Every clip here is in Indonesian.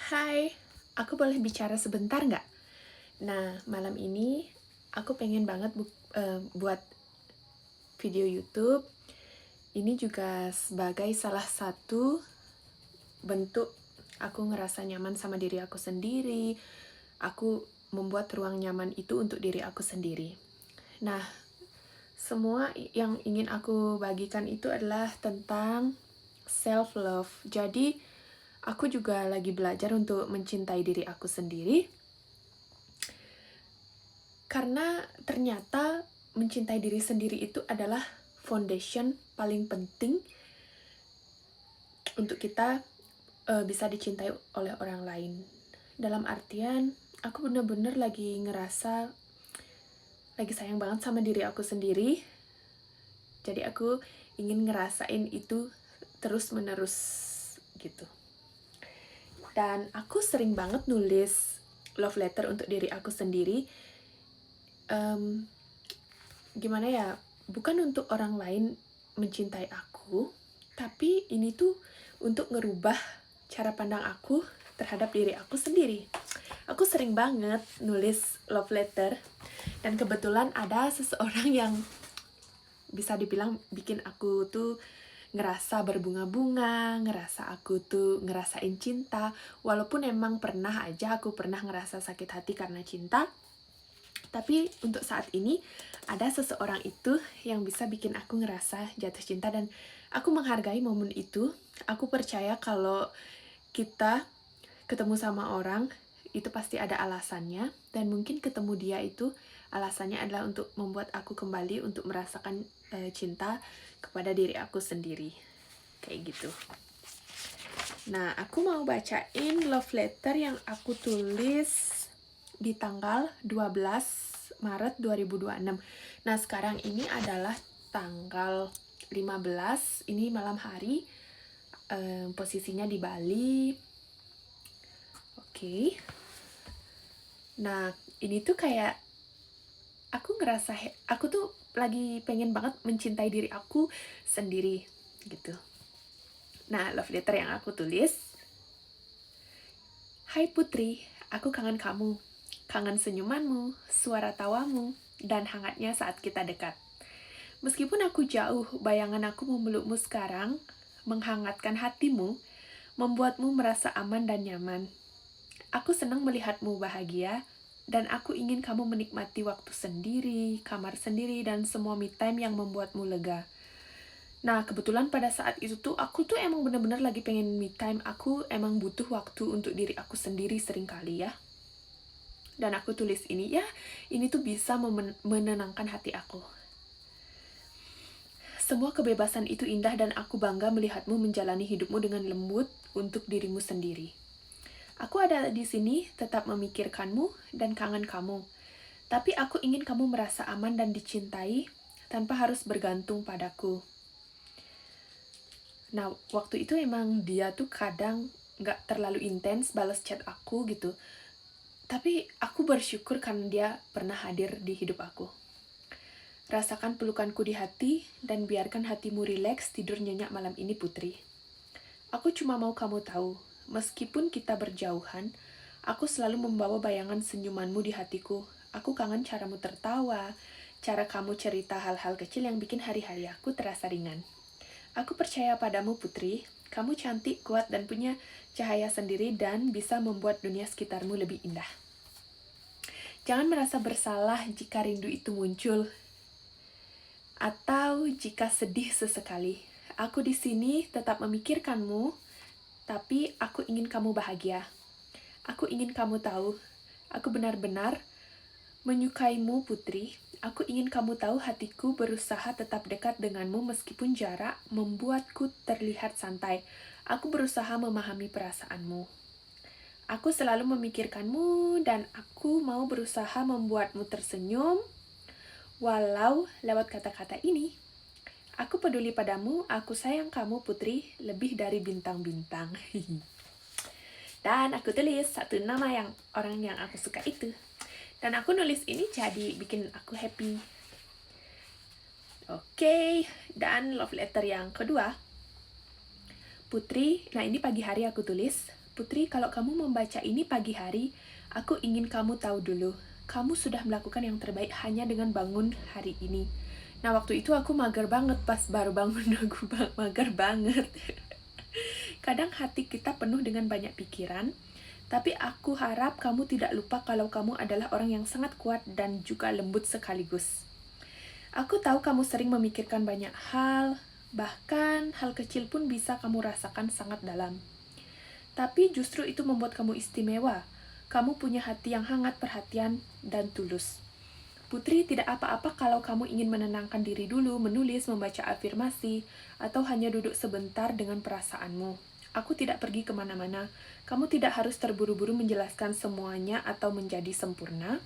Hai, aku boleh bicara sebentar nggak? Nah, malam ini aku pengen banget buat video YouTube. Ini juga sebagai salah satu bentuk aku ngerasa nyaman sama diri aku sendiri. Aku membuat ruang nyaman itu untuk diri aku sendiri. Nah, semua yang ingin aku bagikan itu adalah tentang self-love. Jadi, aku juga lagi belajar untuk mencintai diri aku sendiri. Karena ternyata mencintai diri sendiri itu adalah foundation paling penting untuk kita bisa dicintai oleh orang lain. Dalam artian, aku bener-bener lagi ngerasa lagi sayang banget sama diri aku sendiri. Jadi aku ingin ngerasain itu terus-menerus gitu. Dan aku sering banget nulis love letter untuk diri aku sendiri. Gimana ya, bukan untuk orang lain mencintai aku, tapi ini tuh untuk ngerubah cara pandang aku terhadap diri aku sendiri. Aku sering banget nulis love letter, dan kebetulan ada seseorang yang bisa dibilang bikin aku tuh ngerasa berbunga-bunga, ngerasa aku tuh ngerasain cinta, walaupun emang pernah aja aku pernah ngerasa sakit hati karena cinta. Tapi untuk saat ini, ada seseorang itu yang bisa bikin aku ngerasa jatuh cinta, dan aku menghargai momen itu. Aku percaya kalau kita ketemu sama orang, itu pasti ada alasannya, dan mungkin ketemu dia itu alasannya adalah untuk membuat aku kembali untuk merasakan cinta kepada diri aku sendiri. Kayak gitu. Nah, aku mau bacain love letter yang aku tulis di tanggal 12 Maret 2026. Nah, sekarang ini adalah tanggal 15, ini malam hari, posisinya di Bali. Oke. Nah, ini tuh kayak aku ngerasa aku tuh lagi pengen banget mencintai diri aku sendiri gitu. Nah, love letter yang aku tulis: Hai Putri, aku kangen kamu. Kangen senyumanmu, suara tawamu, dan hangatnya saat kita dekat. Meskipun aku jauh, bayangan aku memelukmu sekarang, menghangatkan hatimu, membuatmu merasa aman dan nyaman. Aku senang melihatmu bahagia, dan aku ingin kamu menikmati waktu sendiri, kamar sendiri, dan semua me time yang membuatmu lega. Nah, kebetulan pada saat itu tuh, aku tuh emang bener-bener lagi pengen me time. Aku emang butuh waktu untuk diri aku sendiri seringkali ya. Dan aku tulis ini, ya ini tuh bisa menenangkan hati aku. Semua kebebasan itu indah, dan aku bangga melihatmu menjalani hidupmu dengan lembut untuk dirimu sendiri. Aku ada di sini tetap memikirkanmu dan kangen kamu. Tapi aku ingin kamu merasa aman dan dicintai tanpa harus bergantung padaku. Nah, waktu itu emang dia tuh kadang gak terlalu intens balas chat aku gitu. Tapi aku bersyukur karena dia pernah hadir di hidup aku. Rasakan pelukanku di hati, dan biarkan hatimu rileks tidur nyenyak malam ini, Putri. Aku cuma mau kamu tahu, meskipun kita berjauhan, aku selalu membawa bayangan senyumanmu di hatiku. Aku kangen caramu tertawa, cara kamu cerita hal-hal kecil yang bikin hari-hari aku terasa ringan. Aku percaya padamu, Putri. Kamu cantik, kuat, dan punya cahaya sendiri, dan bisa membuat dunia sekitarmu lebih indah. Jangan merasa bersalah jika rindu itu muncul, atau jika sedih sesekali. Aku di sini tetap memikirkanmu, tapi aku ingin kamu bahagia. Aku ingin kamu tahu, aku benar-benar menyukaimu, Putri. Aku ingin kamu tahu hatiku berusaha tetap dekat denganmu meskipun jarak membuatku terlihat santai. Aku berusaha memahami perasaanmu. Aku selalu memikirkanmu, dan aku mau berusaha membuatmu tersenyum, walau lewat kata-kata ini. Aku peduli padamu, aku sayang kamu, Putri, lebih dari bintang-bintang. Dan aku tulis satu nama yang orang yang aku suka itu. Dan aku nulis ini jadi bikin aku happy. Oke, dan love letter yang kedua. Putri, nah ini pagi hari aku tulis. Putri, kalau kamu membaca ini pagi hari, aku ingin kamu tahu dulu, kamu sudah melakukan yang terbaik hanya dengan bangun hari ini. Nah, waktu itu aku mager banget pas baru bangun, aku mager banget. Kadang hati kita penuh dengan banyak pikiran, tapi aku harap kamu tidak lupa kalau kamu adalah orang yang sangat kuat dan juga lembut sekaligus. Aku tahu kamu sering memikirkan banyak hal, bahkan hal kecil pun bisa kamu rasakan sangat dalam. Tapi justru itu membuat kamu istimewa. Kamu punya hati yang hangat, perhatian, dan tulus. Putri, tidak apa-apa kalau kamu ingin menenangkan diri dulu, menulis, membaca afirmasi, atau hanya duduk sebentar dengan perasaanmu. Aku tidak pergi kemana-mana. Kamu tidak harus terburu-buru menjelaskan semuanya atau menjadi sempurna.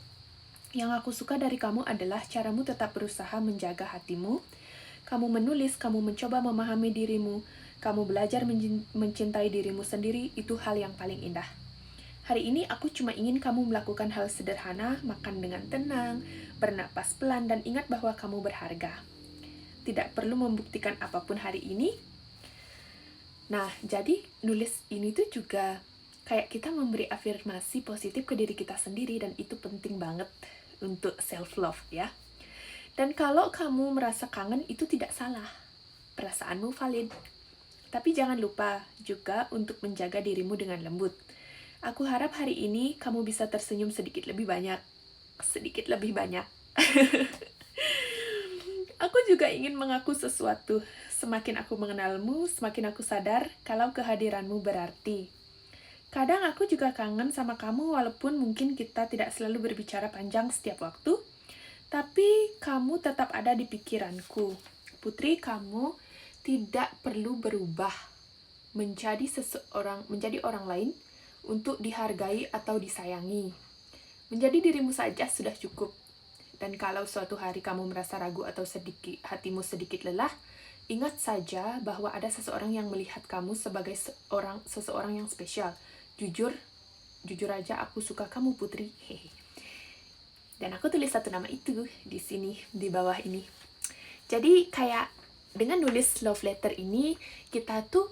Yang aku suka dari kamu adalah caramu tetap berusaha menjaga hatimu. Kamu menulis, kamu mencoba memahami dirimu, kamu belajar mencintai dirimu sendiri, itu hal yang paling indah. Hari ini aku cuma ingin kamu melakukan hal sederhana, makan dengan tenang, bernapas pelan, dan ingat bahwa kamu berharga. Tidak perlu membuktikan apapun hari ini. Nah, jadi nulis ini tuh juga kayak kita memberi afirmasi positif ke diri kita sendiri, dan itu penting banget untuk self-love ya. Dan kalau kamu merasa kangen, itu tidak salah. Perasaanmu valid. Tapi jangan lupa juga untuk menjaga dirimu dengan lembut. Aku harap hari ini kamu bisa tersenyum sedikit lebih banyak. Sedikit lebih banyak. Aku juga ingin mengaku sesuatu. Semakin aku mengenalmu, semakin aku sadar kalau kehadiranmu berarti. Kadang aku juga kangen sama kamu walaupun mungkin kita tidak selalu berbicara panjang setiap waktu. Tapi kamu tetap ada di pikiranku. Putri, kamu tidak perlu berubah menjadi orang lain untuk dihargai atau disayangi. Menjadi dirimu saja sudah cukup. Dan kalau suatu hari kamu merasa ragu atau hatimu sedikit lelah, ingat saja bahwa ada seseorang yang melihat kamu sebagai seseorang yang spesial. Jujur aja aku suka kamu, Putri. Hehe. Dan aku tulis satu nama itu di sini, di bawah ini. Jadi kayak dengan nulis love letter ini, kita tuh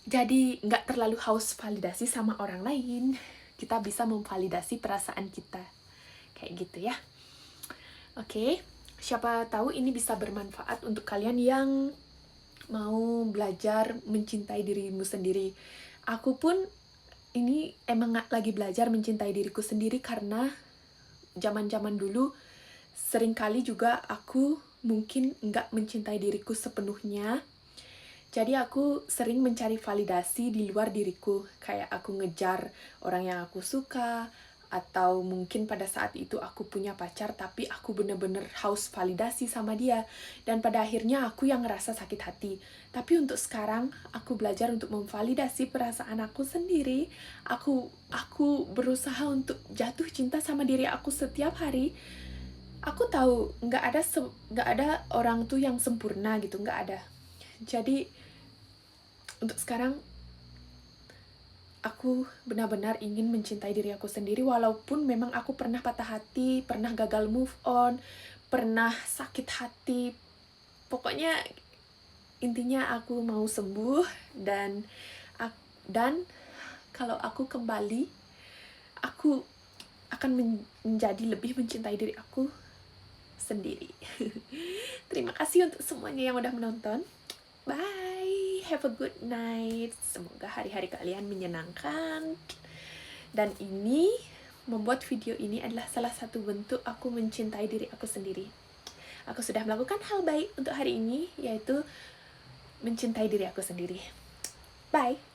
jadi nggak terlalu haus validasi sama orang lain. Kita bisa memvalidasi perasaan kita. Kayak gitu ya. Oke, siapa tahu ini bisa bermanfaat untuk kalian yang mau belajar mencintai dirimu sendiri. Aku pun ini emang lagi belajar mencintai diriku sendiri karena zaman-zaman dulu seringkali juga aku mungkin nggak mencintai diriku sepenuhnya. Jadi aku sering mencari validasi di luar diriku. Kayak aku ngejar orang yang aku suka, atau mungkin pada saat itu aku punya pacar tapi aku bener-bener haus validasi sama dia. Dan pada akhirnya aku yang ngerasa sakit hati. Tapi untuk sekarang aku belajar untuk memvalidasi perasaan aku sendiri. Aku berusaha untuk jatuh cinta sama diri aku setiap hari. Aku tahu nggak ada orang tuh yang sempurna gitu, nggak ada. Jadi untuk sekarang aku benar-benar ingin mencintai diri aku sendiri, walaupun memang aku pernah patah hati, pernah gagal move on, pernah sakit hati. Pokoknya intinya aku mau sembuh, dan kalau aku kembali, aku akan menjadi lebih mencintai diri aku sendiri. Terima kasih untuk semuanya yang udah menonton. Bye, have a good night. Semoga hari-hari kalian menyenangkan. Dan ini, membuat video ini adalah salah satu bentuk aku mencintai diri aku sendiri. Aku sudah melakukan hal baik untuk hari ini, yaitu mencintai diri aku sendiri. Bye.